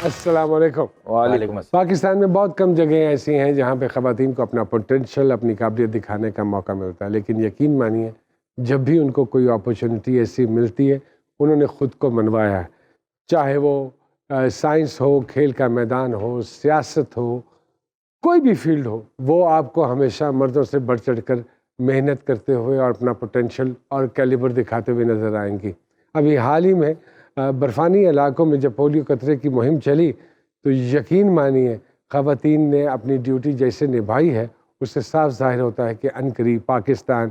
السلام علیکم. وعلیکم السلام. پاکستان میں بہت کم جگہیں ایسی ہیں جہاں پہ خواتین کو اپنا پوٹینشیل، اپنی قابلیت دکھانے کا موقع ملتا ہے، لیکن یقین مانیے جب بھی ان کو کوئی اپرچونٹی ایسی ملتی ہے انہوں نے خود کو منوایا ہے. چاہے وہ سائنس ہو، کھیل کا میدان ہو، سیاست ہو، کوئی بھی فیلڈ ہو، وہ آپ کو ہمیشہ مردوں سے بڑھ چڑھ کر محنت کرتے ہوئے اور اپنا پوٹینشیل اور کیلیبر دکھاتے ہوئے نظر آئیں گی. ابھی حال ہی میں برفانی علاقوں میں جب پولیو قطرے کی مہم چلی تو یقین مانیے خواتین نے اپنی ڈیوٹی جیسے نبھائی ہے اس سے صاف ظاہر ہوتا ہے کہ عنقریب پاکستان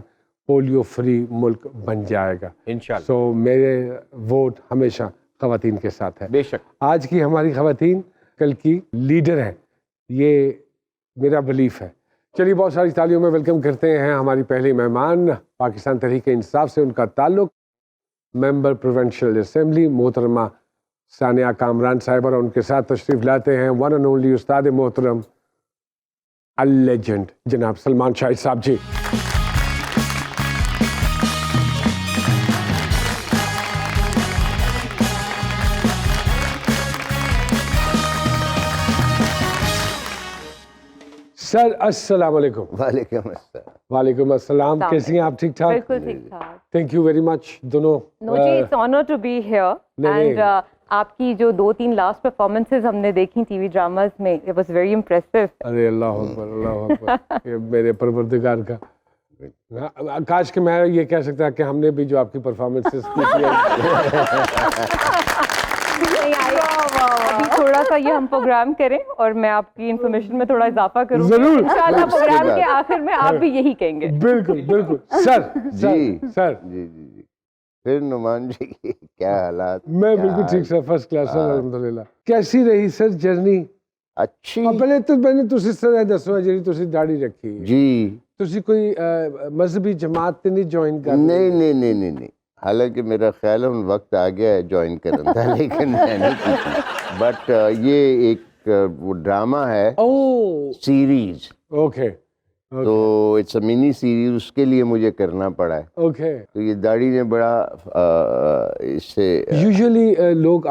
پولیو فری ملک بن جائے گا انشاءاللہ. سو میرے ووٹ ہمیشہ خواتین کے ساتھ ہے. بے شک. آج کی ہماری خواتین کل کی لیڈر ہیں، یہ میرا بلیف ہے. چلیے بہت ساری تالیوں میں ویلکم کرتے ہیں ہماری پہلی مہمان. پاکستان تحریک انصاف سے ان کا تعلق، ممبر پروونشل اسمبلی محترمہ ثانیہ کامران صاحبہ، اور ان کے ساتھ تشریف لاتے ہیں ون اینڈ اونلی استاد محترم اللیجنڈ جناب سلمان شاہد صاحب جی. سر السلام علیکم. وعلیکم السلام. وعلیکم السلام. کیسی ہیں آپ؟ ٹھیک ٹھاک؟ بالکل ٹھیک ٹھاک. Thank you very much no. نو جی، it's honour to be here. And آپ کی جو 2-3 لاسٹ پرفارمنسز ہم نے دیکھی ٹی وی ڈراماز میں، اٹ واز ویری امپریسو. ارے اللہ اکبر اللہ اکبر. یہ میرے پروردگار کا کاش کہ میں یہ کہہ سکتا کہ ہم نے بھی جو آپ کی پرفارمنسز کی تھی. ابھی تھوڑا سا یہ ہم پروگرام کریں اور میں آپ کی انفارمیشن میں تھوڑا اضافہ کروں. ضرور. انشاءاللہ پروگرام کے آخر میں آپ بھی یہی کہیں گے. بالکل بالکل. سر جی سر جی جی جی. پھر نعمان جی کیا حالات؟ میں بالکل ٹھیک سر، فرسٹ کلاس سر الحمدللہ. کیسی رہی سر جرنی؟ اچھی. پہلے تو میں نے تسی سر دسو جی تسی داڑھی رکھی ہے جی. تسی کوئی مذہبی جماعت تے نہیں جوائن کر؟ نہیں. حالانکہ میرا خیال ہے ان وقت آ گیا ہے جوائن کرنا تھا لیکن میں نہیں کی تھی. بٹ یہ ایک وہ ڈرامہ ہے سیریز، اوکے تو اٹس اے منی سیریز، اس کے لیے مجھے کرنا پڑا ہے. اوکے. تو یہ داڑھی نے بڑا اس سے یوزلی لوگ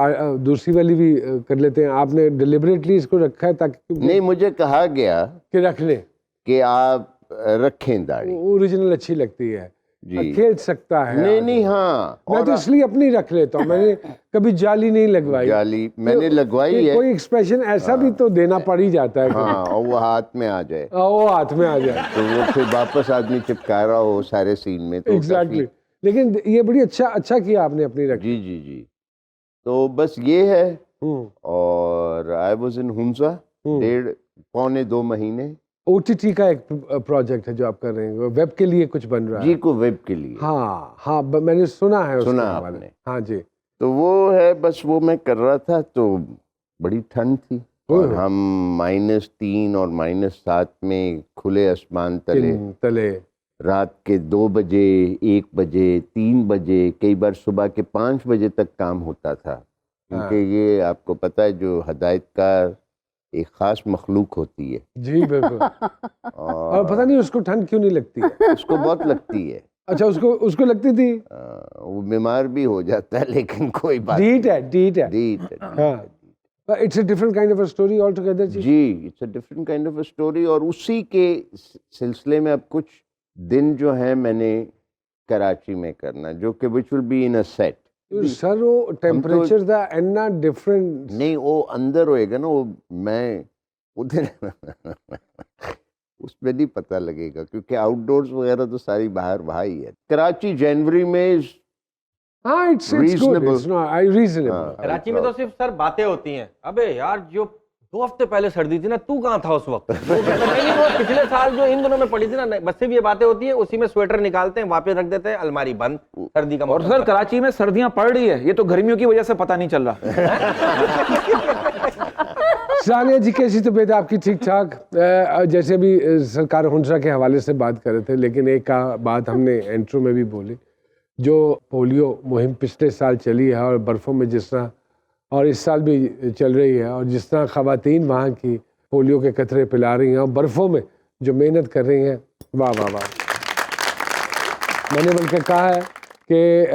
دوسری والی بھی کر لیتے ہیں، آپ نے ڈیلیبریٹلی اس کو رکھا ہے تاکہ نہیں، مجھے کہا گیا کہ رکھ لیں کہ آپ رکھیں داڑھی. اوریجنل اچھی لگتی ہے، جی. کھیل سکتا ہے. نہیں ہاں. میں تو اس لیے اپنی رکھ لیتا ہوں، میں نے کبھی جالی نہیں لگوائی. جالی میں نے لگوائی ہے. کوئی ایکسپریشن ایسا بھی تو دینا پڑ ہی جاتا ہے. ہاں، اور وہ ہاتھ میں آ جائے، وہ ہاتھ میں آ جائے تو وہ پھر واپس آدمی چپکا رہا ہو سارے سین میں. تو ایگزیکٹلی. لیکن یہ بڑی اچھا کیا آپ نے اپنی رکھی. جی. تو بس یہ ہے. اور آئی واز ان ہنسا 1.5-2 مہینے. او ٹی ٹی کا ایک پروجیکٹ ہے جو آپ کر رہے ہیں، ویب کے لیے کچھ بن رہا ہے. جی کو ویب کے لیے. ہاں میں نے سنا ہے. سنا آپ نے؟ ہاں جی. تو وہ ہے، بس وہ میں کر رہا تھا تو بڑی ٹھنڈ تھی اور ہم -3 اور -7 میں کھلے آسمان تلے رات کے 2 بجے، 1 بجے، 3 بجے، کئی بار صبح کے 5 بجے تک کام ہوتا تھا. کیونکہ یہ آپ کو پتہ ہے جو ہدایت کار ایک خاص مخلوق ہوتی ہے. جی بالکل. اور پتہ نہیں اس کو ٹھنڈ کیوں نہیں لگتی ہے. اس کو بہت لگتی ہے. اچھا اس کو لگتی تھی. وہ بیمار بھی ہو جاتا ہے لیکن کوئی بات. ڈیٹ ہے. ہاں. It's a different kind of a story altogether. G it's a different kind of a story. اور اسی کے سلسلے میں اب کچھ دن جو ہیں میں نے کراچی میں کرنا، جو کہ which will be in a set. سر وہ ٹیمپریچر دا اینا ڈفرنٹ نہیں، وہ اندر ہوئے گا نا، وہ میں ادھر اس میں نہیں پتہ لگے گا کیونکہ آؤٹ ڈورز وغیرہ تو ساری باہر ہی ہے. کراچی جنوری میں ہاں اٹس ریزنیبل. کراچی میں تو صرف سر باتیں ہوتی ہیں. ابے یار جو 2 ہفتے پہلے سردی تھی نا، تو کہاں تھا اس وقت؟ وہ پچھلے سال جو ان دنوں میں پڑی تھی نا، بس سے بھی یہ باتیں ہوتی ہیں. اسی میں سویٹر نکالتے ہیں، واپس رکھ دیتے ہیں، الماری بند. سردی کا اور سر کراچی میں سردیاں پڑ رہی ہے، یہ تو گرمیوں کی وجہ سے پتہ نہیں چل رہا. ثانیہ جی کیسی طبیعت آپ کی؟ ٹھیک ٹھاک. جیسے بھی سرکار ہنسا کے حوالے سے بات کر رہے تھے، لیکن ایک بات ہم نے انٹرو میں بھی بولی، جو پولیو مہم پچھلے سال چلی ہے اور برفوں میں جس طرح، اور اس سال بھی چل رہی ہے، اور جس طرح خواتین وہاں کی پولیو کے قطرے پلا رہی ہیں اور برفوں میں جو محنت کر رہی ہیں، واہ واہ واہ. میں نے بلکہ کہا ہے کہ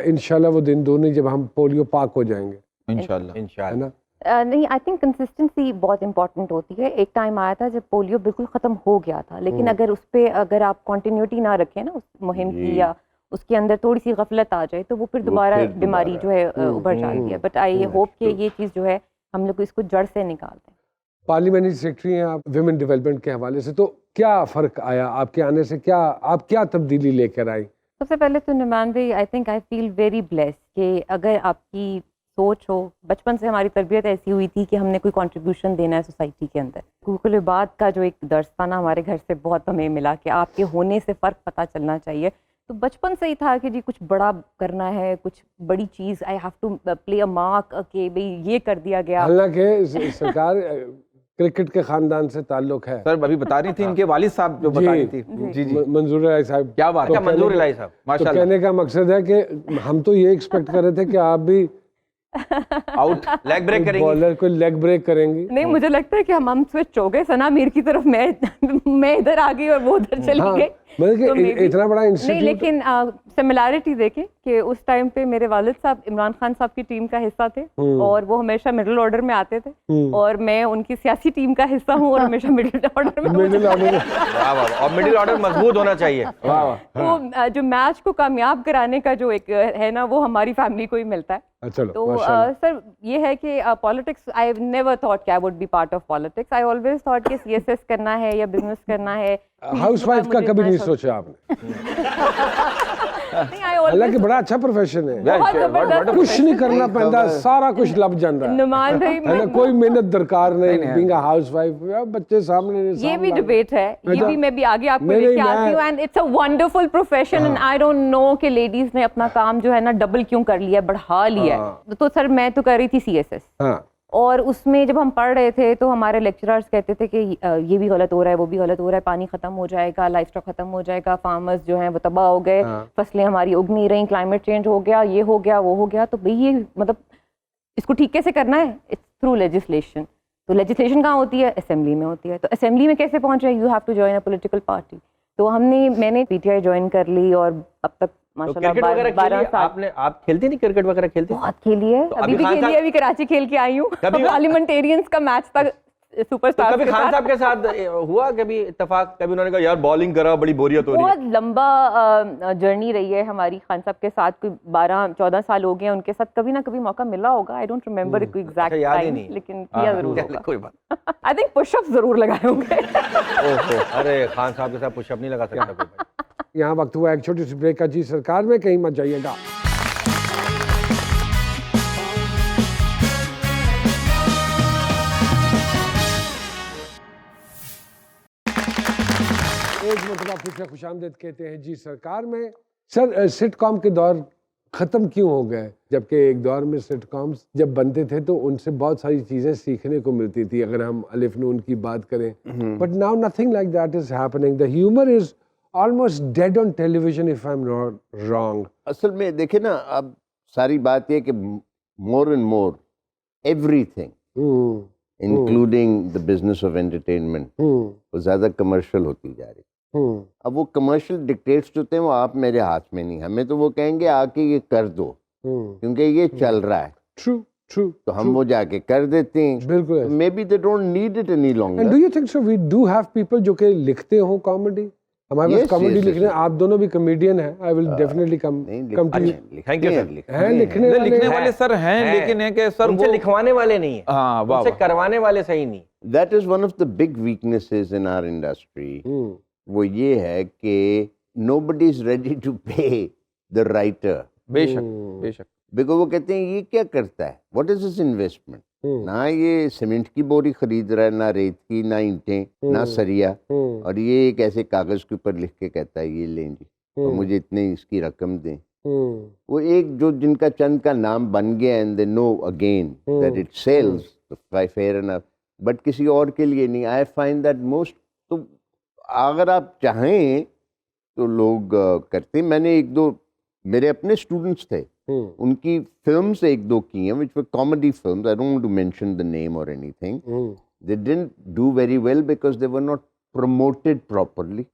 انشاءاللہ وہ دن دونوں جب ہم پولیو پاک ہو جائیں گے انشاءاللہ. ہے نا. نہیں, آئی تھنک کنسسٹنسی بہت امپورٹنٹ ہوتی ہے. ایک ٹائم آیا تھا جب پولیو بالکل ختم ہو گیا تھا, لیکن اگر اس پہ اگر آپ کنٹینیوٹی نہ رکھیں نا اس مہم کی, یا اس کے اندر تھوڑی سی غفلت آ جائے, تو وہ پھر دوبارہ بیماری جو ہے ابھر جاتی ہے. بٹ آئی ہوپ کہ یہ چیز جو ہے ہم لوگ اس کو جڑ سے نکال دیں. پارلیمنٹری سیکرٹری ہیں آپ ویمن ڈیولپمنٹ کے حوالے سے, تو کیا فرق آیا آپ کے آنے سے؟ آپ کیا تبدیلی لے کر آئی؟ سب سے پہلے تو نعمان بھائی, I think I feel very blessed کہ اگر آپ کی سوچ ہو, بچپن سے ہماری تربیت ایسی ہوئی تھی کہ ہم نے کوئی کنٹریبیوشن دینا ہے سوسائٹی کے اندر. حقوق العباد کا جو ایک درس تھا نا ہمارے گھر سے بہت ہمیں ملا کہ آپ کے ہونے سے فرق پتہ چلنا چاہیے. تو بچپن سے ہی تھا کہ جی کچھ بڑا کرنا ہے, کچھ بڑی چیز, I have to play a mark کہ بھئی یہ کر دیا گیا. حالانکہ سرکار کرکٹ کے خاندان سے تعلق ہے. سر ابھی بتا رہی تھی ان کے والد صاحب جو بتا رہی تھی. جی جی منظور الہی صاحب, کیا بات اچھا منظور الہی صاحب تو ماشاء اللہ. کہنے کا مقصد ہے کہ ہم تو یہ ایکسپیکٹ کر رہے تھے کہ آپ بھی آؤٹ لیگ بریک کریں گے. بالر کو لیگ بریک کریں گی. نہیں, مجھے لگتا ہے کہ ہم سوئچ ہو گئے. ثنا میر کی طرف میں ادھر آ گئی اور وہ ادھر چلی گئی. مطلب کہ اتنا بڑا نہیں, انسٹیٹیوٹ. لیکن سملیرٹی دیکھیں کہ اس ٹائم پہ میرے والد صاحب عمران خان صاحب کی ٹیم کا حصہ تھے, اور وہ ہمیشہ مڈل آرڈر میں آتے تھے, اور میں ان کی سیاسی ٹیم کا حصہ ہوں اور ہمیشہ مڈل آرڈر میں. مڈل آرڈر اور مڈل آرڈر مضبوط ہونا چاہیے. تو جو میچ کو کامیاب کرانے کا جو ایک ہے نا, وہ ہماری فیملی کو ہی ملتا ہے. تو سر یہ ہے کہ پالیٹکس, آئی نیور تھاٹ کہ I would be part of politics. I always thought کہ سی ایس ایس کرنا ہے یا بزنس کرنا ہے. ہاؤس وائف کا کبھی نہیں سوچا آپ نے؟ حالانکہ بڑا اچھا پروفیشن ہے, کچھ نہیں کرنا پڑتا, سارا کچھ لب جاتا ہے. نعمان بھائی کوئی محنت درکار نہیں, بینگ اے ہاؤس وائف, بچے سامنے. یہ بھی ڈبیٹ ہے, یہ بھی میں بھی آگے آپ کو لے کے آتی ہوں. And it's a wonderful profession, and I don't know کہ لیڈیز نے اپنا کام جو ہے نا ڈبل کیوں کر لیا, بڑھا لیا ہے. تو سر میں تو کر رہی تھی سی ایس ایس, اور اس میں جب ہم پڑھ رہے تھے تو ہمارے لیکچررز کہتے تھے کہ یہ بھی غلط ہو رہا ہے, وہ بھی غلط ہو رہا ہے, پانی ختم ہو جائے گا, لائف اسٹاک ختم ہو جائے گا, فارمرز جو ہیں وہ تباہ ہو گئے, فصلیں ہماری اگ نہیں رہیں, کلائمیٹ چینج ہو گیا, یہ ہو گیا, وہ ہو گیا. تو بھئی یہ مطلب اس کو ٹھیک کیسے کرنا ہے؟ It's through legislation. تو لیجسلیشن کہاں ہوتی ہے؟ اسمبلی میں ہوتی ہے. تو اسمبلی میں کیسے پہنچے؟ You have to join a political party. تو میں نے پی ٹی آئی جوائن کر لی, اور اب تک کرکٹ وغیرہ 12 سال. آپ کھیلتی تھی کرکٹ وغیرہ؟ کھیلتی بہت کھیلی ہے, ابھی بھی کھیلی ہے, ابھی کراچی کھیل کے آئی ہوں. پارلیمنٹیرینز کا میچ تھا سپر سٹار. کبھی خان صاحب کے ساتھ ہوا کبھی اتفاق؟ کبھی انہوں نے کہا یار بالنگ کرا, بڑی بوریت ہو رہی ہے؟ بہت لمبا جرنی رہی ہے ہماری خان صاحب کے ساتھ, کوئی 12-14 سال ہو گئے ہیں ان کے ساتھ. کبھی نہ کبھی موقع ملا ہوگا, آئی ڈونٹ ریمبر کوئی ایگزیکٹ ٹائم, لیکن کیا ضرور ہوگا. کوئی بات. آئی تھنک پش اپ ضرور لگائے ہوں گے. ارے خان صاحب کے ساتھ پش اپ نہیں لگا سکتا کوئی. یہاں وقت ہوا ایک چھوٹی سی بریک کا. جی سرکار میں کہیں مت جائیے گا. ایک مرتبہ پھر سے خوش آمدید کہتے ہیں جی سرکار میں. سر سٹ کام کے دور ختم کیوں ہو گئے؟ جبکہ ایک دور میں سٹ کامز جب بنتے تھے تو ان سے بہت ساری چیزیں سیکھنے کو ملتی تھی, اگر ہم الف نون کی بات کریں. But now nothing like that is happening. The humour is almost dead on television if I'm not wrong. اصل میں دیکھیں نا, اب ساری بات یہ کہ more and more everything including the business of entertainment وہ زیادہ کمرشل ہوتی جا رہی. اب وہ کمرشل ڈکٹیٹس جو ہوتے ہیں وہ آپ میرے ہاتھ میں نہیں, ہمیں تو وہ کہیں گے آ کے یہ کر دو کیونکہ یہ چل رہا ہے. True. تو ہم وہ جا کے کر دیتے ہیں. بالکل. Maybe they don't need it any longer. And do you think so? We do have people جو کہ لکھتے ہوں کامیڈی. ہمارے پاس کامیڈی لکھنے, آپ دونوں بھی کمیڈین ہیں. I will definitely come to you. Thank you sir. لکھنے والے سر ہیں, لیکن ہے کہ سر ان سے لکھوانے والے نہیں ہیں, ان سے کروانے والے صحیح نہیں. That is one of the big weaknesses in our industry. وہ یہ ہے کہ nobody is ready to pay the writer. بے شک. Because وہ کہتے ہیں یہ کیا کرتا ہے, what is his investment? نہ یہ سیمنٹ کی بوری خرید رہا ہے, نہ ریت کی, نہ اینٹیں, نہ سریا, اور یہ ایک ایسے کاغذ کے اوپر لکھ کے کہتا ہے یہ لیں جی اور مجھے اتنے اس کی رقم دیں. وہ ایک جو جن کا چند کا نام بن گیا and they know again that it sells fair enough, but کسی اور کے لیے نہیں. I find that most, تو اگر آپ چاہیں تو لوگ کرتے. میں نے ایک دو میرے اپنے اسٹوڈنٹس تھے, ان کی فلمس ایک دو کی ہیں which were comedy films. I don't want to mention the name or anything. They didn't do very well because they were not promoted properly.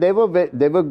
they were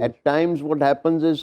At times what happens is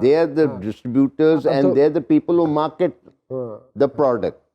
They are the distributors and they are the people who market the product.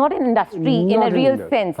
not an industry in a real sense.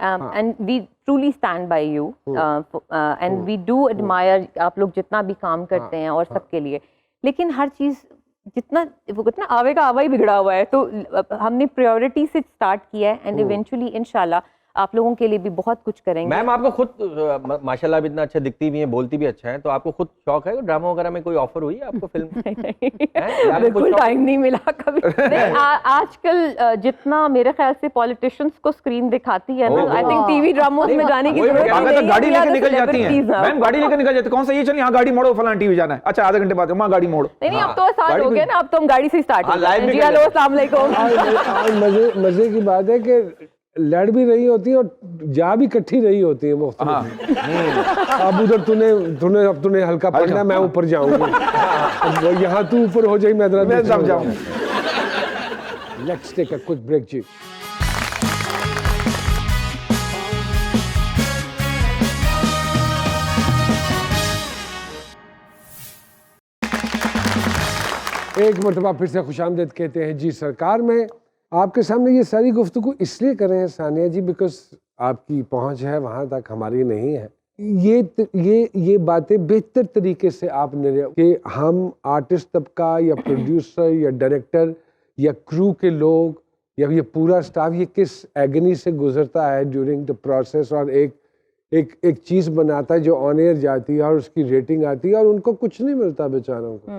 And we truly stand by you and we do admire آپ لوگ جتنا بھی کام کرتے ہیں اور سب کے لیے, لیکن ہر چیز جتنا وہ کہتے ہیں نا آوے کا آوا ہی بگڑا ہوا ہے, تو ہم نے پریورٹی سے اسٹارٹ کیا ہے اینڈ ایونچولی انشاءاللہ آپ لوگوں کے لیے بھی بہت کچھ کریں گے. میم آپ کو خود ماشاءاللہ اب اتنا اچھا دکھتی بھی ہیں, بولتی بھی اچھا ہے, تو آپ کو خود شوق ہے ڈرامہ وغیرہ میں کوئی آفر ہوئی ہے آپ کو فلم؟ بالکل ٹائم نہیں ملا کبھی. آج کل جتنا میرے خیال سے پالیٹیشینس کو اسکرین دکھاتی ہے نا, آئی تھنک ٹی وی ڈراموں میں جانے کی ضرورت نہیں. گاڑی لے کے نکل جاتی ہیں میم, گاڑی لے کے نکل جاتی, کون سا یہ چلیے ہاں گاڑی موڑو فلاں ٹی وی جانا ہے, اچھا آدھے گھنٹے بعد وہاں گاڑی موڑو. نہیں اب تو آسان ہو گیا نا, اب تو ہم گاڑی سے اسٹارٹ کرتے ہیں. جی ہلو السلام علیکم. مزے کی بات ہے کہ لڑ بھی رہی ہوتی ہیں اور جا بھی کٹھی رہی ہوتی ہیں مختلف. اب ادھر اب تُنے ہلکا پڑھنا, میں اوپر جاؤں گا, یہاں تو اوپر ہو جائی, میں دب جاؤں. Let's take a quick break جی. ایک مرتبہ پھر سے خوش آمدید کہتے ہیں جی سرکار میں. آپ کے سامنے یہ ساری گفتگو اس لیے کر رہے ہیں ثانیہ جی بیکاز آپ کی پہنچ ہے وہاں تک, ہماری نہیں ہے. یہ باتیں بہتر طریقے سے آپ نے کہ ہم آرٹسٹ طبقہ یا پروڈیوسر یا ڈائریکٹر یا کرو کے لوگ یا یہ پورا سٹاف یہ کس ایگنی سے گزرتا ہے ڈیورنگ دا پروسیس, اور ایک چیز بناتا ہے جو آن ایئر جاتی ہے اور اس کی ریٹنگ آتی ہے اور ان کو کچھ نہیں ملتا بیچاروں کو,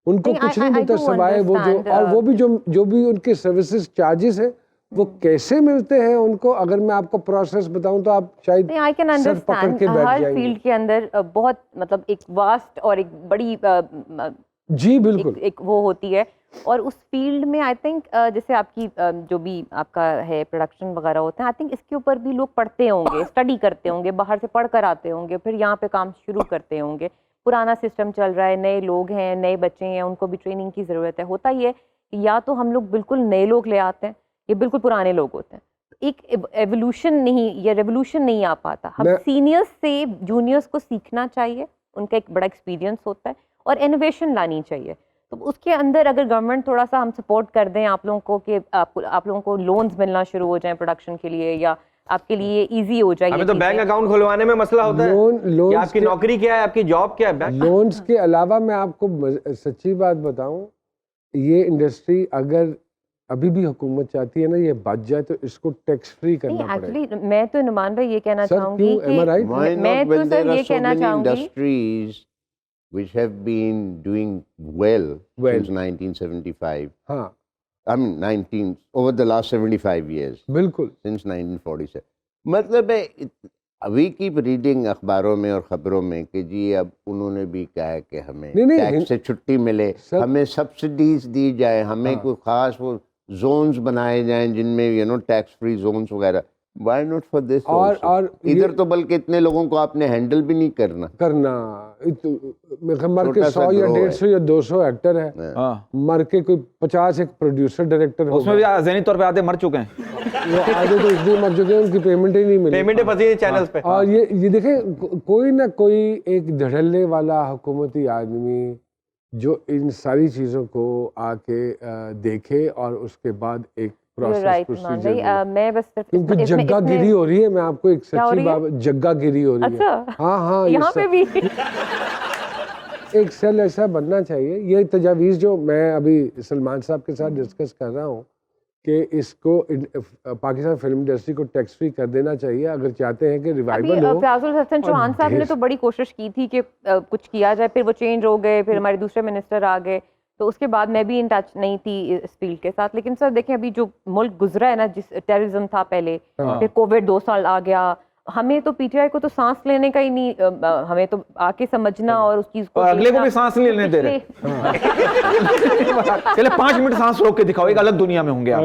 ان کو کچھ نہیں ملتا سوائے وہ جو, اور وہ بھی جو بھی ان کے سروسز چارجز ہیں وہ کیسے ملتے ہیں ان کو. اگر میں آپ کو پروسیس بتاؤں تو آپ شاید سر پکڑ کے بیٹھ جائیں گے. ہر فیلڈ کے اندر بہت مطلب ایک واسٹ اور ایک بڑی جی بالکل ایک وہ ہوتی ہے, اور اس فیلڈ میں آئی تھنک جیسے آپ کی جو بھی آپ کا ہے پروڈکشن وغیرہ ہوتے ہیں, آئی تھنک اس کے اوپر بھی لوگ پڑھتے ہوں گے, اسٹڈی کرتے ہوں گے, باہر سے پڑھ کر آتے ہوں گے, پھر یہاں پہ کام شروع کرتے ہوں گے. پرانا سسٹم چل رہا ہے, نئے لوگ ہیں, نئے بچے ہیں, ان کو بھی ٹریننگ کی ضرورت ہے. ہوتا ہی ہے یا تو ہم لوگ بالکل نئے لوگ لے آتے ہیں یا بالکل پرانے لوگ ہوتے ہیں, ایک ایوولوشن نہیں یا ریوولوشن نہیں آ پاتا. ہم سینئرس سے جونیئرس کو سیکھنا چاہیے, ان کا ایک بڑا ایکسپیرینس ہوتا ہے, اور انوویشن لانی چاہیے. تو اس کے اندر اگر گورنمنٹ تھوڑا سا ہم سپورٹ کر دیں آپ لوگوں کو کہ آپ لوگوں کو لونز ملنا شروع ہو جائیں پروڈکشن کے لیے, یا آپ کے لیے ایزی ہو جائے. ہمیں تو بینک اکاؤنٹ کھلوانے میں مسئلہ ہوتا ہے, آپ کی نوکری کیا ہے, آپ کی جاب کیا ہے. لونز کے علاوہ میں آپ کو سچی بات بتاؤں, یہ انڈسٹری اگر ابھی بھی حکومت چاہتی ہے نا یہ بچ جائے تو اس کو ٹیکس فری کرنا پڑے. ایکچولی میں تو نعمان بھائی یہ کہنا چاہوں گی کہ میں تو سر یہ کہنا چاہوں گی which have been doing well since 1975. ہاں I mean over the last 75 years. بالکل since 1947. مطلب ہے we keep reading اخباروں میں اور خبروں میں کہ جی اب انہوں نے بھی کہا ہے کہ ہمیں ٹیکس سے چھٹی ملے, ہمیں سبسڈیز دی جائے, ہمیں کوئی خاص وہ زونز بنائے جائیں جن میں ٹیکس فری زونز وغیرہ. Why not for this also? اور ادھر تو بلکہ اتنے لوگوں کو آپ نے ہینڈل بھی نہیں کرنا. مر کے 100 یا 150 یا 200 ایکٹر ہے, مر کے کوئی 50 ایک پروڈیوسر ڈائریکٹر اس میں بھی ذہنی طور پہ آدھے مر چکے ہیں, وہ آدھے تو اس لیے مر چکے ہیں ان کی پیمنٹ ہی نہیں ملی, پیمنٹ پھنسی ہے چینلز پہ. اور یہ دیکھیں کوئی نہ کوئی ایک دھڑلنے والا حکومتی آدمی جو ان ساری چیزوں کو آ کے دیکھے اور اس کے بعد ایک میں بس کیونکہ جگہ گیری ہو رہی ہے. میں آپ کو ایک سچی بات, جگہ گیری ہو رہی ہے. ہاں یہاں پہ بھی ایک سیل ایسا بننا چاہیے. یہ تجاویز جو میں ابھی سلمان صاحب کے ساتھ ڈسکس کر رہا ہوں کہ اس کو پاکستان فلم انڈسٹری کو ٹیکس فری کر دینا چاہیے اگر چاہتے ہیں کہ ریوائول ہو. فیاض الحسن چوہان صاحب نے تو بڑی کوشش کی تھی کہ کچھ کیا جائے, پھر وہ چینج ہو گئے, پھر ہمارے دوسرے منسٹر آ گئے, تو اس کے بعد میں بھی ان ٹچ نہیں تھی اس فیلڈ کے ساتھ. لیکن سر دیکھیں ابھی جو ملک گزرا ہے نا, جس ٹیررزم تھا پہلے, پھر کووڈ 2 سال آ گیا, ہمیں تو پی ٹی آئی کو تو سانس لینے کا ہی نہیں, ہمیں تو آ کے سمجھنا اور اس چیز کو, اگلے کو بھی سانس نہیں لینے دے رہے. چلے 5 منٹ سانس روک کے دکھاؤ, ایک الگ دنیا میں ہوں گے آپ.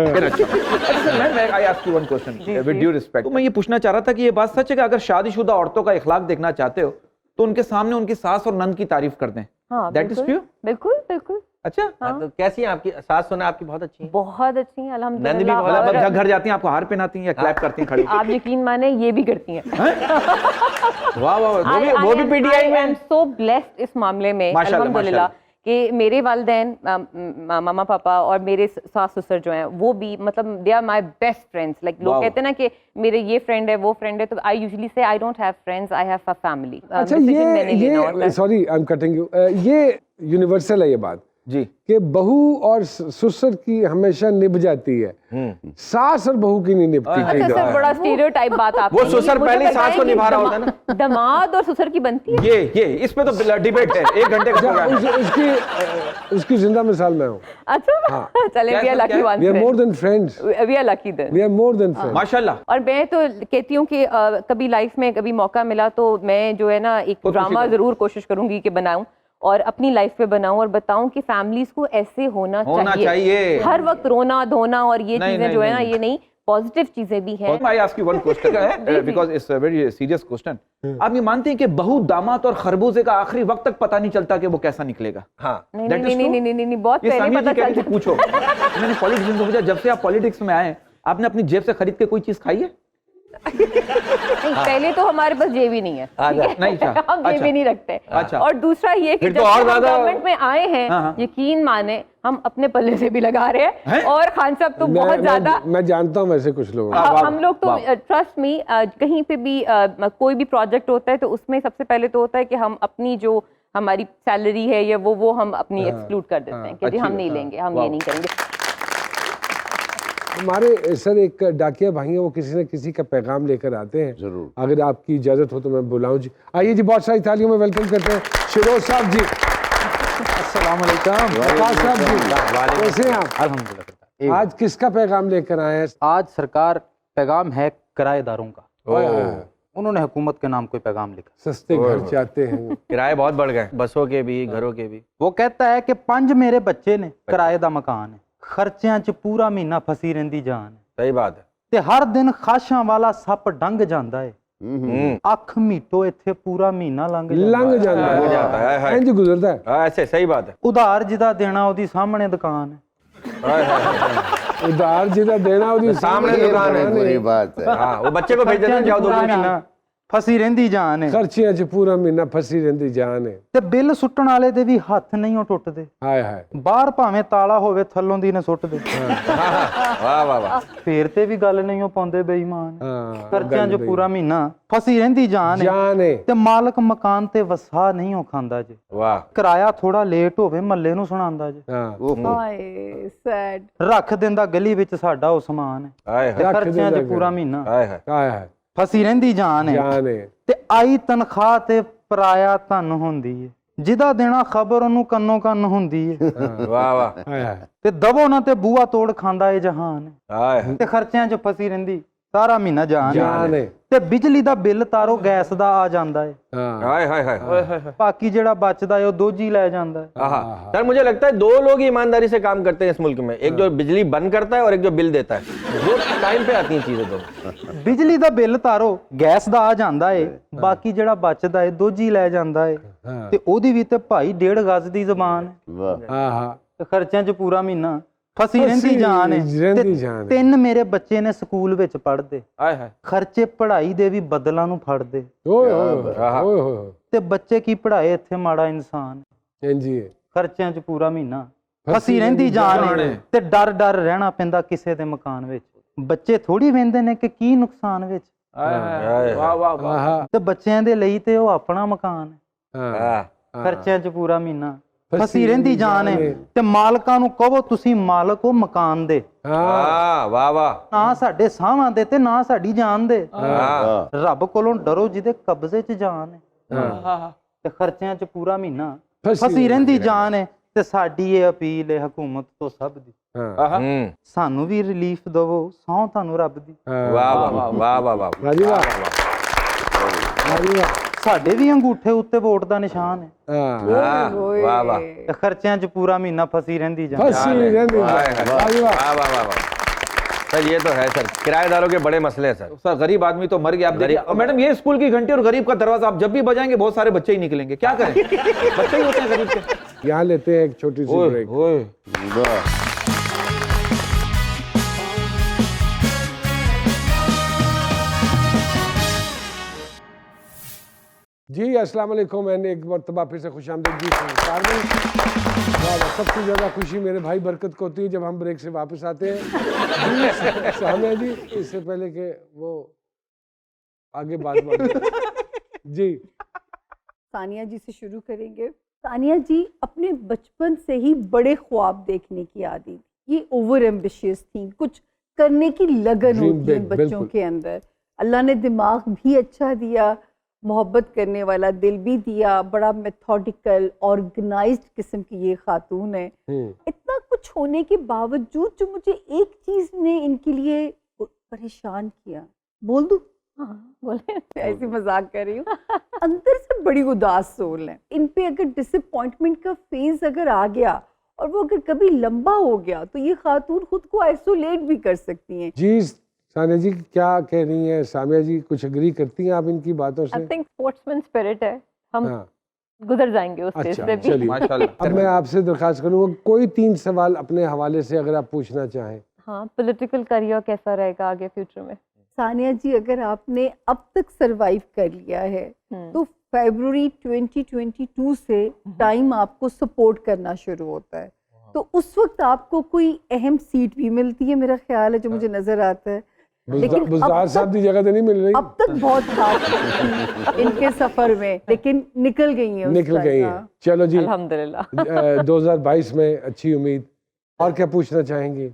تو میں یہ پوچھنا چاہ رہا تھا کہ یہ بات سچ ہے کہ اگر شادی شدہ عورتوں کا اخلاق دیکھنا چاہتے ہو تو ان کے سامنے ان کی ساس اور نند کی تعریف کر دیں. That is true? بالکل بالکل. اچھا کیسی ہیں آپ کی ساس؟ سنا آپ کی بہت اچھی ہیں. بہت اچھی ہیں الحمدللہ. جب گھر جاتی ہیں آپ کو ہار پہناتی ہیں یا کلیپ کرتی ہیں کھڑی؟ آپ یقین مانیں یہ بھی کرتی ہیں. واہ واہ, وہ بھی پی ٹی آئی میں. I am so blessed اس معاملے میں الحمدللہ کہ میرے والدین ماما پاپا اور میرے ساس سسر جو ہیں وہ بھی مطلب they are my best friends. Like لوگ کہتے ہیں نا کہ میرے یہ فرینڈ ہے وہ فرینڈ ہے, تو آئی یوزلی سے I don't have friends, I have a family. اچھا یہ sorry I am cutting you, یہ یونیورسل ہے یہ بات جی کہ بہو اور سسر کی ہمیشہ نبھ جاتی ہے, ساس اور بہو کی نہیں نبھتی. اچھا سر بڑا اسٹیریوٹائپ بات آپ وہ سسر پہلے ساس کو نبھا رہا ہوتا ہے نا, داماد اور سسر کی بنتی ہے. یہ اس پہ تو ڈیبیٹ ہے 1 گھنٹے کا. اس کی زندہ مثال میں ہوں. اچھا چلیں we are lucky one, we are more than friends, we are lucky than, we are more than friends ماشاءاللہ. اور میں تو کہتی ہوں کہ کبھی لائف میں کبھی موقع ملا تو میں جو ہے نا ایک ڈرامہ ضرور کوشش کروں گی کہ بناؤں اور اپنی لائف پہ بناؤں اور بتاؤں کہ فیملیز کو ایسے ہونا چاہیے. ہر وقت رونا دھونا اور یہ چیزیں جو ہے نا یہ نہیں, پازیٹیو چیزیں بھی ہیں. I ask you one question because it's a very serious question. آپ یہ مانتے ہیں کہ بہو داماد اور خربوزے کا آخری وقت تک پتہ نہیں چلتا کہ وہ کیسا نکلے گا؟ ہاں نہیں بہت پہلے پتہ چل جاتا. پوچھو میں نے پولیٹیشن سے پوچھا, جب سے آپ پولیٹکس میں آئے آپ نے اپنی جیب سے خرید کے کوئی چیز کھائی ہے؟ پہلے تو ہمارے پاس جیب ہی نہیں ہے, ہم جیب ہی نہیں رکھتے. اور دوسرا یہ کہ جب ہم گورنمنٹ میں آئے ہیں یقین مانے ہم اپنے پلے سے بھی لگا رہے ہیں, اور خان صاحب تو بہت زیادہ, میں جانتا ہوں ویسے کچھ لوگ, ہم لوگ تو ٹرسٹ می کہیں پہ بھی کوئی بھی پروجیکٹ ہوتا ہے تو اس میں سب سے پہلے تو ہوتا ہے کہ ہم اپنی جو ہماری سیلری ہے یا وہ ہم اپنی ایکسکلوڈ کر دیتے ہیں کہ جی ہم نہیں لیں گے, ہم یہ نہیں کریں گے. ہمارے سر ایک ڈاکیا بھائی ہیں, وہ کسی نہ کسی کا پیغام لے کر آتے ہیں. ضرور, اگر آپ کی اجازت ہو تو میں بلاؤں جی. آئیے جی, بہت ساری تالیوں میں ویلکم کرتے ہیں شیروز صاحب جی. السلام علیکم. وقاص صاحب جی, کیسے ہیں آپ؟ الحمدللہ. آج کس کا پیغام لے کر آئے ہیں؟ آج سرکار پیغام ہے کرایہ داروں کا. انہوں نے حکومت کے نام کوئی پیغام لکھا. سستے گھر چاہتے ہیں, کرائے بہت بڑھ گئے, بسوں کے بھی گھروں کے بھی. وہ کہتا ہے کہ 5 میرے بچے نے کرایے دا مکان ہے, خرچیاں چ پورا مہینہ پھسی رہندی جان ہے, صحیح بات ہے, تے ہر دن خاشاں والا سپ ڈنگ جاندا ہے, اکھ میٹو ایتھے پورا مہینہ لنگ جاتا ہے, انج گزرتا ہے. ایسے صحیح بات ہے. ادھار جدا دینا اودی سامنے دکان ہے, ادھار جدا دینا اودی سامنے دکان ہے, بری بات ہے. ہاں وہ بچے کو بھیج دینا, جاؤ 2 مہینہ پھسی رہندی جان ہے, خرچیاں چ پورا مہینہ پھسی رہندی جان ہے. تے بل سٹن والے دے بھی ہاتھ نہیں ٹوٹ دے, ہائے ہائے, باہر بھاویں تالا ہوے تھلوں دی نے سٹ دے, واہ واہ واہ, پھر تے بھی گل نہیں پاندے بے ایمان. خرچیاں جو پورا مہینہ پھسی رہندی جان ہے, تے مالک مکان تے وسا نہیں کھاندا جے, واہ, کرایہ تھوڑا لیٹ ہوے محلے نوں سناندا جے, ہائے سیڈ, رکھ دیندا گلی وچ ساڈا او سامان ہے, تے خرچیاں جو پورا مہینہ پھسی رہندی جان ہے, تے آئی تنخواہ تے پرایا تن ہوندی ہے, جدا دینا خبر انہوں کنوں کن ہوندی ہے, واہ واہ, تے دبو نہ تے بوا توڑ کھاندا ہے جہان ہے, تے خرچیاں چ پھسی رہندی سارا مہینہ جان ہے, تے بجلی دا بل تارو گیس دا آ جاندا ہے, ہائے ہائے ہائے, باقی جڑا بچدا ہے او دوجی لے جاندا ہے. سر مجھے لگتا ہے 2 لوگ ہی ایمانداری سے کام کرتے ہیں اس ملک میں, ایک جو بجلی بند کرتا ہے اور ایک جو بل دیتا ہے, وہ ٹائم پہ آتی ہیں چیزیں. تو بجلی دا بل تارو گیس دا آ جاندا ہے, باقی جڑا بچدا ہے دوجی لے جاندا ہے, تے اودی وی تے بھائی 1.5 گز دی زبان ہے, تے خرچیاں چ پورا مہینہ پھسی رہندی جان ہے, 3 میرے بچے نے سکول وچ پڑھدے, خرچے پڑھائی دے بھی بدلاں نوں پھڑدے, تے بچے کی پڑھائے ایتھے ماڑا انسان, خرچیاں چ پورا مہینہ پھسی رہندی جان ہے, تے ڈر ڈر رہنا پیندا کسے دے مکان وچ, بچے تھوڑی ویندے نے کہ کی نقصان وچ, تے بچیاں دے لئی تے او اپنا مکان ہے, خرچیاں چ پورا مہینہ پھسی رہندی جان ہے, تے مالکاں نوں کہو تسی مالک ہو مکان دے, واہ واہ, نہ ساڈے ساواں دے تے نہ ساڈی جان دے, رب کولوں ڈرو جدے قبضے چ جان ہے, تے خرچیاں چ پورا مہینہ پھسی رہندی جان ہے, تے ساڈی اے اپیل ہے حکومت تو سب دی, سانو بھی ریلیف دو سو تانوں رب دی, واہ واہ واہ واہ واہ, ساڈے بھی انگوٹھے اوتے ووٹ دا نشان ہے, واہ واہ, خرچیاں چ پورا مہینہ پھسی رہندی جان. سر یہ تو ہے سر, کرایہ داروں کے بڑے مسئلے ہیں سر. سر غریب آدمی تو مر گیا. آپ دیکھیے میڈم, یہ اسکول کی گھنٹی اور غریب کا دروازہ آپ جب بھی بجائیں گے بہت سارے بچے ہی نکلیں گے, کیا کریں, بچے ہی ہوتے ہیں غریب کے. یہاں لیتے ہیں ایک چھوٹی سی بریک. جی السلام علیکم، میں نے ایک مرتبہ پھر سے خوش آمدید جی سب سے زیادہ خوشی میرے بھائی برکت کو ہوتی ہے جب ہم بریک سے واپس آتے ہیں سامعہ جی اس سے پہلے کہ وہ آگے بات جی ثانیہ جی سے شروع کریں گے. ثانیہ جی اپنے بچپن سے ہی بڑے خواب دیکھنے کی عادی، یہ اوور ایمبیشیس تھیں، کچھ کرنے کی لگن ہوتی ہے بچوں کے اندر. اللہ نے دماغ بھی اچھا دیا، محبت کرنے والا دل بھی دیا، بڑا میتھوڈیکل آرگنائزڈ قسم کی یہ خاتون ہے. اتنا کچھ ہونے کے باوجود جو مجھے ایک چیز نے ان کے لیے پریشان کیا، بول دوں؟ ایسی مذاق کر رہی ہوں، اندر سے بڑی اداس سول ہے. ان پہ اگر ڈس اپوائنٹمنٹ کا فیز اگر آ گیا اور وہ اگر کبھی لمبا ہو گیا تو یہ خاتون خود کو آئسولیٹ بھی کر سکتی ہیں. جی ثانیہ جی کیا کہہ رہی ہیں سامیہ جی، کچھ اگری کرتی ہیں آپ ان کی باتوں سے؟ I think sportsman spirit ہے، ہم گزر جائیں گے اس سے بھی. اب میں آپ سے درخواست کروں گا کوئی 3 سوال اپنے حوالے سے اگر آپ پوچھنا چاہیں. ہاں پولیٹیکل کریئر کیسا رہے گا آگے فیوچر میں؟ ثانیہ جی اگر آپ نے اب تک سروائیو کر لیا ہے تو فیبروری 2022 سے ٹائم آپ کو سپورٹ کرنا شروع ہوتا ہے، تو اس وقت آپ کو کوئی اہم سیٹ بھی ملتی ہے میرا خیال ہے جو مجھے نظر آتا ہے. لیکن بزدار صاحب کی جگہ تو نہیں مل رہی اب تک بہت بات ان کے سفر میں، لیکن نکل گئی ہیں. چلو جی الحمدللہ 2022 میں اچھی امید. اور کیا پوچھنا چاہیں گی؟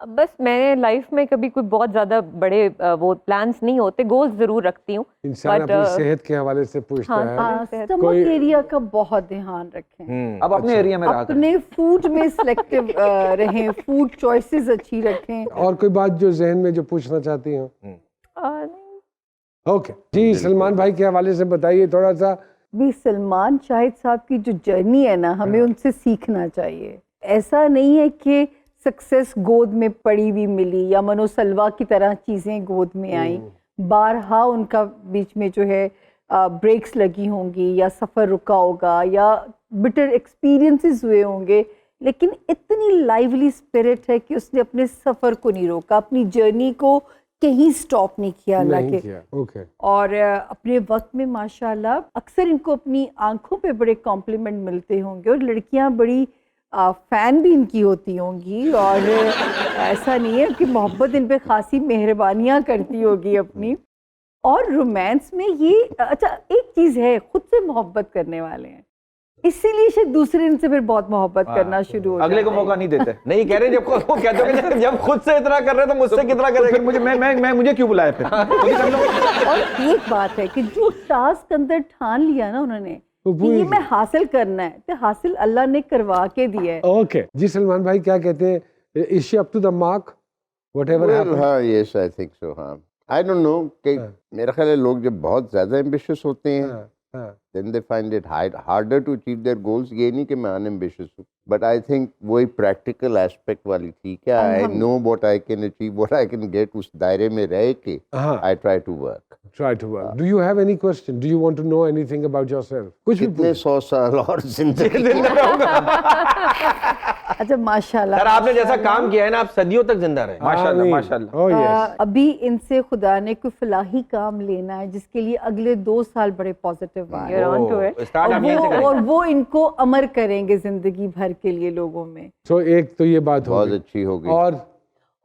بس میں نے لائف میں کبھی کوئی بہت زیادہ بڑے وہ پلانس نہیں ہوتے، گولز ضرور رکھتی ہوں. انسان اپنی صحت کے حوالے سے پوچھتا ہے. اسٹمک ایریا کا بہت دھیان رکھیں، اب اپنے ایریا میں اپنے فوڈ میں سلیکٹیو رہیں، فوڈ چوائسز اچھی رکھیں. اور کوئی بات جو ذہن میں جو پوچھنا چاہتی ہوں؟ اوکے جی سلمان بھائی کے حوالے سے بتائیے تھوڑا سا. بھی سلمان شاہد صاحب کی جو جرنی ہے نا، ہمیں ان سے سیکھنا چاہیے. ایسا نہیں ہے کہ سکسیس گود میں پڑی ہوئی ملی یا منو سلوا کی طرح چیزیں گود میں آئیں. بارہا ان کا بیچ میں جو ہے بریکس لگی ہوں گی یا سفر رکا ہوگا یا بٹر ایکسپیرینسز ہوئے ہوں گے، لیکن اتنی لائیولی اسپرٹ ہے کہ اس نے اپنے سفر کو نہیں روکا، اپنی جرنی کو کہیں سٹاپ نہیں کیا اللہ کے. اور اپنے وقت میں ماشاءاللہ اکثر ان کو اپنی آنکھوں پہ بڑے کمپلیمنٹ ملتے ہوں گے اور لڑکیاں بڑی فین بھی ان کی ہوتی ہوں گی، اور ایسا نہیں ہے کہ محبت ان پہ خاصی مہربانیاں کرتی ہوگی اپنی. اور رومانس میں یہ اچھا ایک چیز ہے، خود سے محبت کرنے والے ہیں، اسی لیے شاید دوسرے ان سے پھر بہت محبت کرنا شروع ہو، اگلے کو موقع نہیں دیتے. نہیں کہہ رہے جب وہ کہتے ہیں جب خود سے اتنا کر رہے تو مجھ سے کتنا کرے پھر مجھے کیوں بلایا پھر؟ اور ایک بات ہے کہ جو ٹاسک اندر ٹھان لیا نا انہوں نے کہ یہ میں حاصل کرنا ہے، تو حاصل اللہ نے کروا کے دیا ہے. اوکے جی سلمان بھائی کیا کہتے ہیں، is she up to the mark whatever happened؟ ہاں yes I think so. ہاں I don't know کہ میرا خیال ہے لوگ جب بہت زیادہ ایمبیشیس ہوتے ہیں then they find it harder to achieve their goals. یہ نہیں کہ میں unambitious ہوں, but I think وہی practical aspect والی تھی کہ I know what I can achieve, what I can get, اس دائرے میں رہ کے I try to work. Do you have any question? Do you want to know anything about yourself? کتنے 100 سال اور زندگی اچھا ماشاءاللہ سر آپ نے جیسا کام کیا ہے نا آپ صدیوں تک زندہ رہے. ماشاءاللہ ماشاءاللہ. ابھی ان سے خدا نے کوئی فلاحی کام لینا ہے جس کے لیے اگلے 2 سال بڑے پازیٹیو آئے اور وہ ان کو امر کریں گے زندگی بھر کے لیے لوگوں میں. تو ایک تو یہ بات بہت اچھی ہوگی.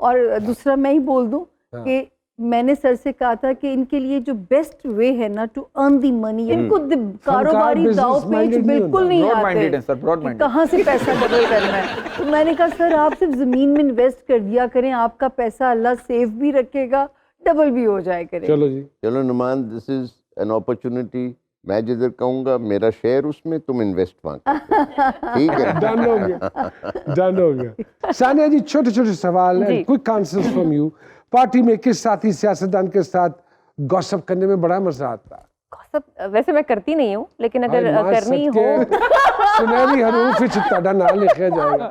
اور دوسرا میں ہی بول دوں کہ میں نے سر سے کہا تھا کہ ان کے لیے جو بیسٹ وے ہے نا ٹو ارن دی منی، ان کو کاروباری داؤ پیچ بالکل نہیں آتے کہاں سے پیسہ ڈبل کرنا ہے. تو میں نے کہا سر آپ صرف زمین میں انویسٹ کر دیا کریں، آپ کا پیسہ اللہ سیف بھی رکھے گا، ڈبل بھی ہو جائے کرے. چلو جی چلو نعمان دس از این اپرچونٹی. میں جدھر کہوں گا میرا شیئر اس میں، تم انویسٹ وہاں ٹھیک ہے. ڈن ہو گیا ڈن ہو گیا. ثانیہ جی چھوٹے چھوٹے سوال ہیں، quick answers from you. Party میں کس ساتھی سیاستدان کے ساتھ گوسپ کرنے میں بڑا مزہ آتا ہے؟ گوسپ ویسے میں کرتی نہیں ہوں، لیکن اگر کرنی ہو سنہری حروف وچ تہاڈا نام لکھیا جائے گا.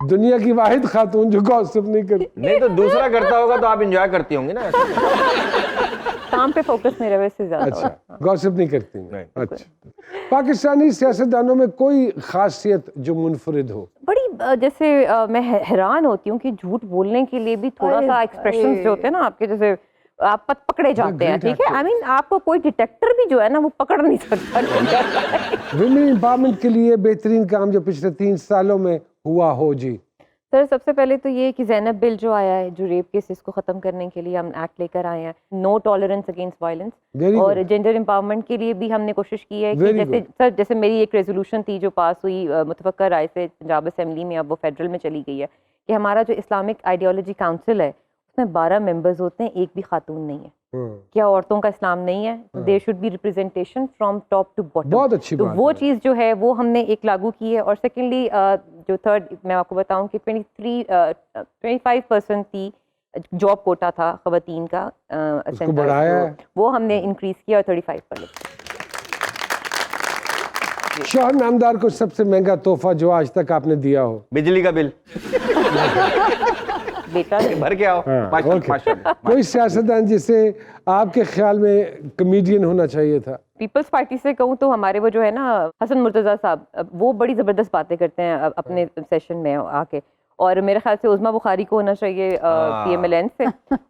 دنیا کی واحد خاتون جو گوسپ نہیں کرتی. نہیں تو دوسرا کرتا ہوگا تو آپ انجوائے کرتی ہوں گی نا. کام پہ فوکس میرے ویسے زیادہ. اچھا گوسپ نہیں کرتی. اچھا پاکستانی سیاستدانوں میں کوئی خاصیت جو منفرد ہو؟ بڑی جیسے میں حیران ہوتی ہوں کہ جھوٹ بولنے کے لیے بھی تھوڑا سا ایکسپریشنز جو ہوتے ہیں نا آپ کے، جیسے آپ پکڑے جاتے ہیں, ٹھیک ہے, آئی مین آپ کو کوئی ڈیٹیکٹر بھی جو ہے نا وہ پکڑ نہیں سکتا. ویمن امپاورمنٹ کے لیے بہترین کام جو پچھلے 3 سالوں میں ہوا ہو. جی سر, سب سے پہلے تو یہ کہ زینب بل جو آیا ہے, جو ریپ کیسز کو ختم کرنے کے لیے ہم ایکٹ لے کر آئے ہیں, نو ٹالرنس اگینسٹ وائلنس, اور جینڈر امپاورمنٹ کے لیے بھی ہم نے کوشش کی ہے کہ جیسے سر جیسے میری ایک ریزولوشن تھی جو پاس ہوئی متفقہ رائے سے پنجاب اسمبلی میں, اب وہ فیڈرل میں چلی گئی ہے, کہ ہمارا جو اسلامک آئیڈیالوجی کاؤنسل ہے اس میں 12 ممبرز ہوتے ہیں, ایک بھی خاتون نہیں ہے. کیا عورتوں کا اسلام نہیں ہے؟ There should be representation from top to bottom. بہت اچھی تو وہ چیز جو ہے وہ ہم نے ایک لاگو کی ہے. اور سیکنڈلی جو تھرڈ میں آپ کو بتاؤں کہ 25% تھی جاب کوٹا تھا خواتین کا, وہ ہم نے انکریز کیا اور 35 پر لے. شوہر نامدار کو سب سے مہنگا تحفہ جو آج تک آپ نے دیا ہو؟ بجلی کا بل. بیٹا بھر کے آؤ. کوئی سیاستدان جسے آپ کے خیال میں کمیڈین ہونا چاہیے تھا؟ پیپلز پارٹی سے کہوں تو ہمارے وہ جو ہے نا حسن مرتضیٰ صاحب, وہ بڑی زبردست باتیں کرتے ہیں اپنے سیشن میں آ کے, اور میرے خیال سے عظمیٰ بخاری کو ہونا چاہیے پی ایم ایل این سے,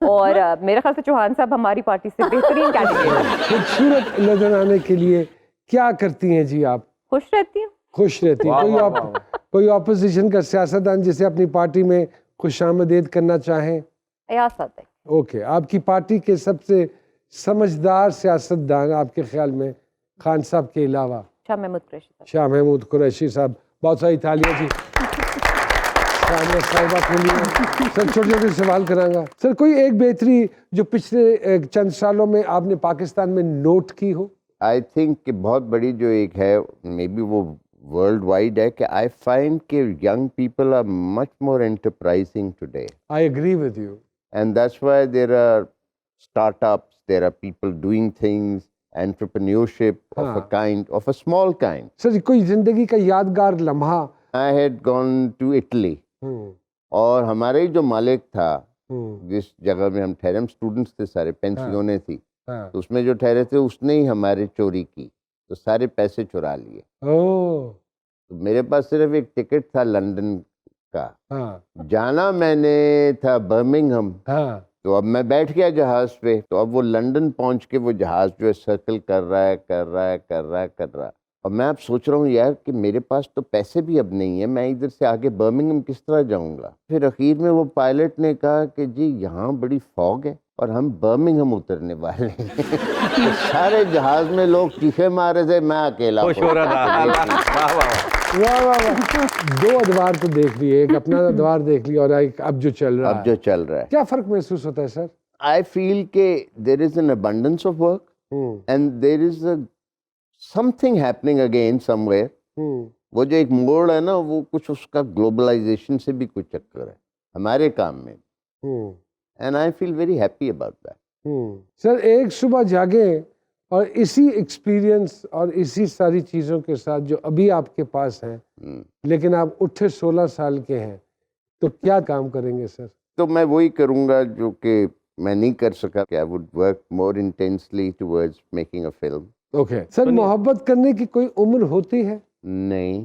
اور میرے خیال سے چوہان صاحب ہماری پارٹی سے بہترین کینڈیڈیٹ ہیں. خوبصورت نظر آنے کے لیے کیا کرتی ہیں جی آپ؟ خوش رہتی ہوں. خوش رہتی ہیں. کوئی اپوزیشن کا سیاستدان جسے اپنی پارٹی میں خوش آمدید کرنا چاہیں؟ ایاز صادق. اوکے, آپ کی پارٹی کے سب سے سمجھدار سیاستدان آپ کے خیال میں خان صاحب کے علاوہ؟ شاہ محمود قریشی صاحب. شاہ محمود قریشی صاحب, بہت ساری تالیاں جی. سر چھوٹے چھوٹے سوال کروں گا. سر کوئی ایک بہتری جو پچھلے چند سالوں میں آپ نے پاکستان میں نوٹ کی ہو؟ آئی تھنک کہ بہت بڑی جو ایک ہے, مے بی وہ ورلڈ وائڈ ہے, کہ آئی فائنڈ کہ young people are much more enterprising today. I agree with you. And that's why there are start ups, there are people doing things, entrepreneurship of a kind, of a small kind. Sir کوئی زندگی کا یادگار لمحہ؟ I had gone to Italy. اور ہمارے جو مالک تھا جس جگہ میں ہم ٹھہرے, ہم اسٹوڈنٹس تھے سارے, پینسیونیں تھی, تو اس میں جو ٹھہرے تھے اس نے ہی ہمارے چوری کی, تو سارے پیسے چرا لیے. تو میرے پاس صرف ایک ٹکٹ تھا لندن کا, جانا میں نے تھا برمنگھم, تو اب میں بیٹھ گیا جہاز پہ, تو اب وہ لندن پہنچ کے وہ جہاز جو ہے سرکل کر رہا ہے, اور میں اب سوچ رہا ہوں یار کہ میرے پاس تو پیسے بھی اب نہیں ہیں, میں ادھر سے آگے برمنگھم کس طرح جاؤں گا. پھر اخیر میں وہ پائلٹ نے کہا کہ جی یہاں بڑی فوگ ہے اور ہم برمنگھم اترنے والے ہیں. سارے جہاز میں لوگ چیخے مارے تھے, میں اکیلا خوش ہو رہا تھا. واہ واہ واہ. 2 ادوار تو دیکھ لیے, ایک اپنا ادوار دیکھ لیا اور ایک اب جو چل رہا ہے. کیا فرق محسوس ہوتا ہے سر؟ آئی فیل کہ there is an abundance of work and there is a something happening again somewhere. وہ جو ایک موڑ ہے نا, وہ کچھ اس کا گلوبلائزیشن سے بھی کچھ چکر ہے ہمارے کام میں, and I feel very happy about that. سر ایک صبح جاگے اور اسی ایکسپیرینس اور اسی ساری چیزوں کے ساتھ جو ابھی آپ کے پاس ہیں, لیکن آپ اٹھے 16 سال کے ہیں, تو کیا کام کریں گے سر؟ تو میں وہی کروں گا جو کہ میں نہیں کر سکا, کہ I would work more intensely towards making a film. Okay sir, محبت کرنے کی کوئی عمر ہوتی ہے؟ نہیں,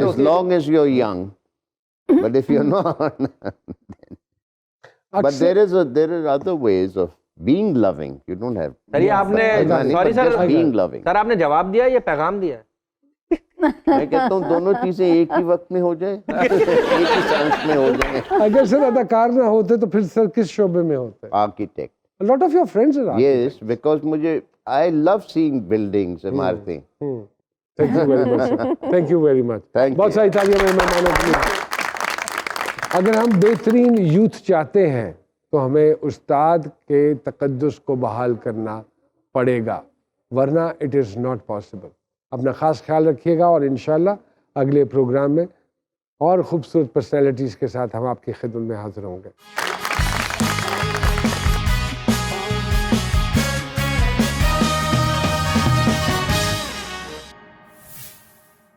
as long as you're young, but if you're not, but there are other ways of being loving. You don't have. سر یہ آپ نے, سوری سر, being loving. سر آپ نے جواب دیا یا پیغام دیا؟ میں کہتا ہوں دونوں چیزیں ایک ہی وقت میں ہو جائیں, ایک ہی سانس میں ہو جائیں. اگر سر اداکار نہ ہوتے تو پھر سر کس شعبے میں ہوتے؟ Architect. A lot of your friends are architects. Yes, because مجھے I love seeing buildings, عمارتیں. Thank you very much, sir. Thank you very much. بہت ساری تالیاں میرے مہمانوں کے لیے. اگر ہم بہترین یوتھ چاہتے ہیں تو ہمیں استاد کے تقدس کو بحال کرنا پڑے گا, ورنہ it is not possible. اپنا خاص خیال رکھیے گا, اور انشاءاللہ اگلے پروگرام میں اور خوبصورت پرسنالٹیز کے ساتھ ہم آپ کی خدمت میں حاضر ہوں گے.